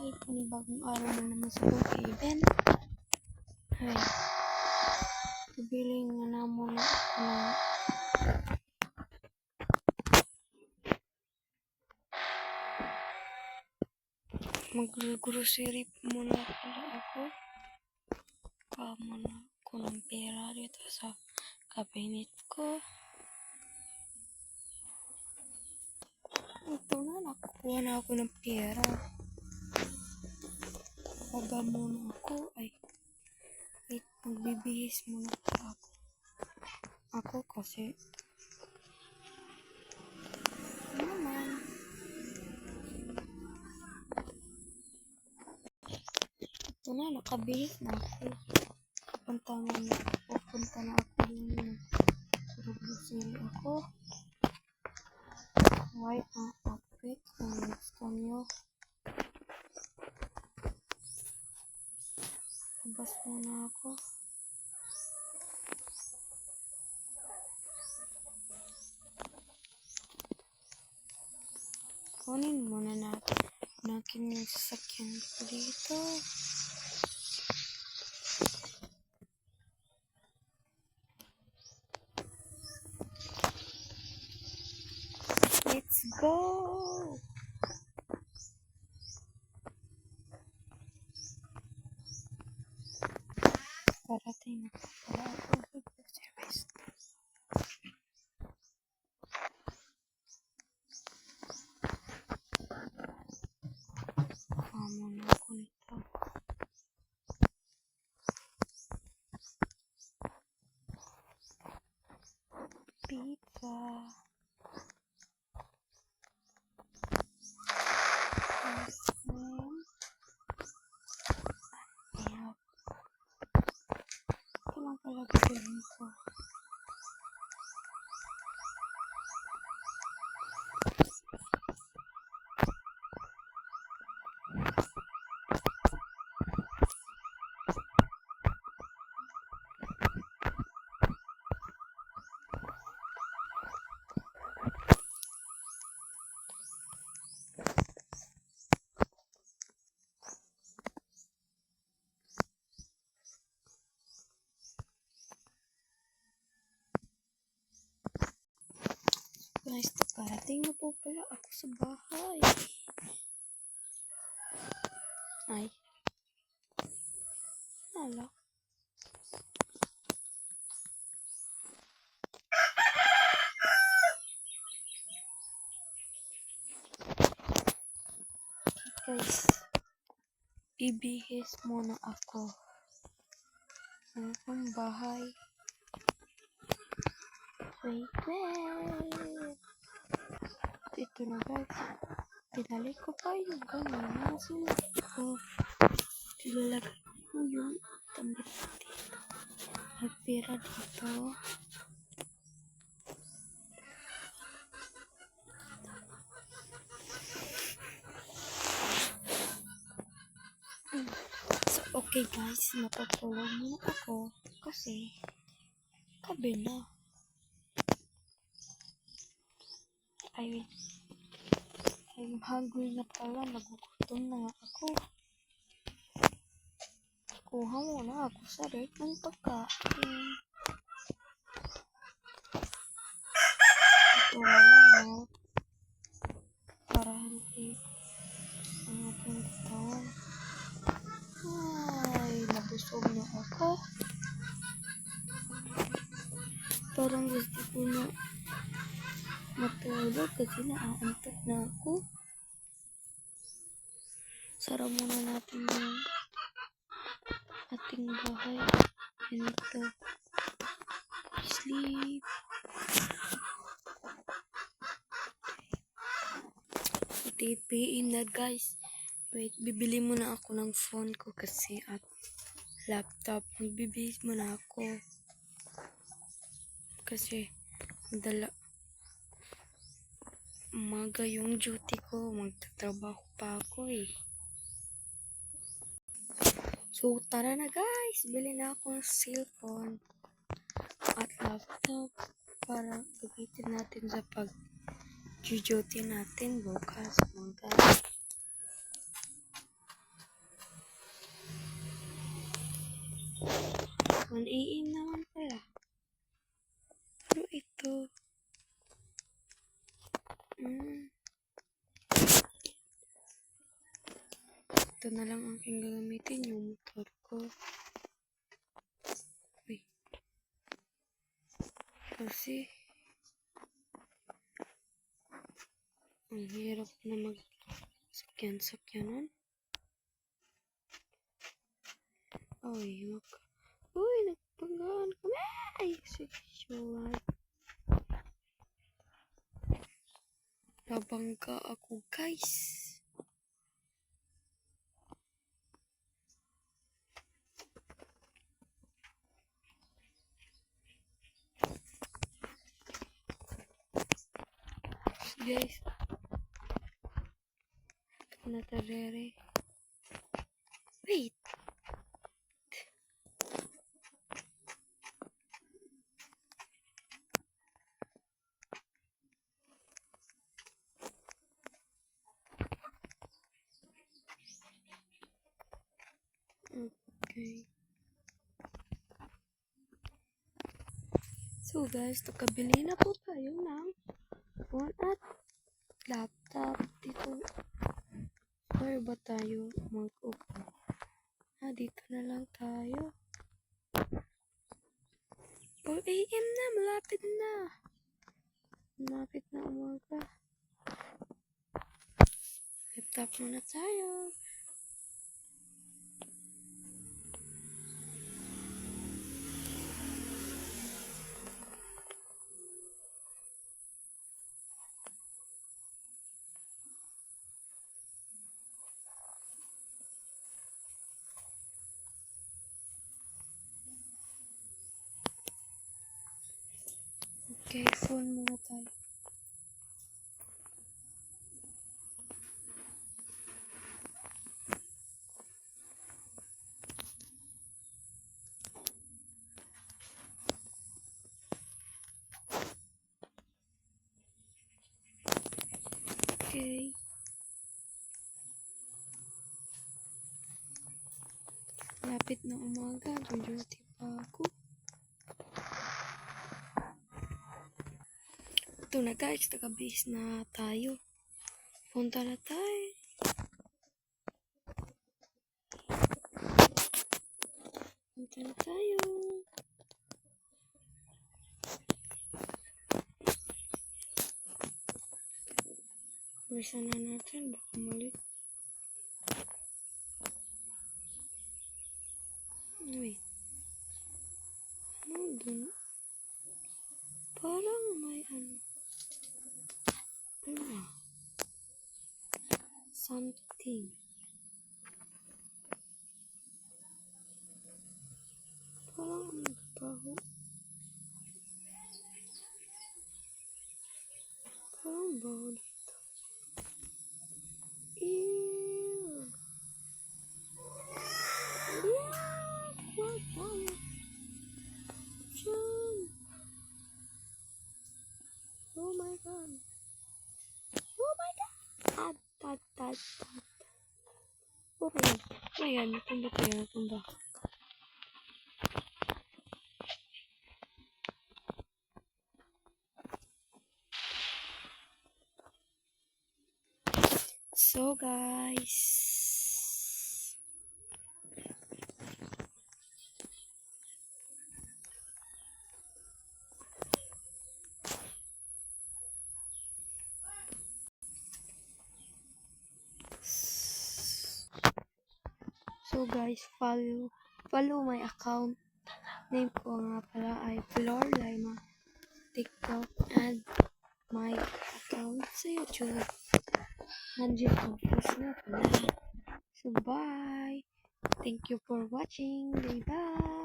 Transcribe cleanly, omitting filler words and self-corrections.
Ay, panibagong araw na naman sa pag-event. Ay, bibili nga na muna ako ng mag-grocery muna pala ako. Muna ako ng pera dito sa cabinet ko. Ito na, nakukuha na ako ng pera. Paga muna ako. Ay, wait, magbibihis muna pa ako. Ako kasi naman. Ito na, nakabihis na ako. Punta na ako yung grocery ako. White ang outfit kung gusto nyo. Labas muna ako. Kunin muna natin yung sasakyan ko dito. Let's go! Parating na pala ako sa service. Muna ako nito. Pizza. Ito lang pala gagawin ko. Guys, parating na po pala ako sa bahay. Ay. Hala. Guys, bibihis muna ako. Ang bahay. Wait. Ito na guys. Pinalik ko pa yung kanina. Ilalagay ko yung tambit dito. Nagpira dito. So, okay guys. Matutulog muna ako. Kasi, gabi na. I'm hungry na pala. Nagugutom na nga ako. Kuha muna ako sa rate ng pagkain. Ito na lang, no? Para hindi ang aking katawan. Ay, nabusog na ako. Parang gusto ko na matulog kasi naaantok na ako. Sara muna natin yung ating bahay. Ganito. Sleep. TPin na guys. Wait, bibili muna ako ng phone ko kasi at laptop. Magbibihis muna ako. Kasi umaga yung duty ko. Magtatrabaho pa ako eh. So, tara na guys. Bili na ako ng cellphone at laptop para gamitin natin sa pag-duty natin bukas mga guys. 1 AM naman pala. Pero ito. Ito na lang ang aking gagamitin, yung motor ko. Uy. Kasi, ang hirap na mag-sakyan-sakyanan. Uy, nagpagaan kami! Ay, sexual. Nabangga ako, guys. Guys, natarere. Wait. Okay. So guys, nakabili na po tayo ng phone at laptop. Dito, where ba tayo mag-upo? Dito na lang tayo. 4 AM na, malapit na. Malapit na umaga. Laptop muna tayo. Okay, phone muna tayo. Okay. Lapit na umaga, duty pa ako. Ito na guys, taga-base na tayo. Punta na tayo. Punta na tayo. Bisa na natin, baka malit. Wait. Ano dun? Parang may ano. Something. Parang ang baho. Parang baho dito. Ew. Wow. John. Oh my god. Oh my god. Oh my god. Natumba. So guys, follow my account. Name ko nga pala ay Flor Laima TikTok and my account sa YouTube. Nandiyan post na pala. So bye. Thank you for watching. Bye.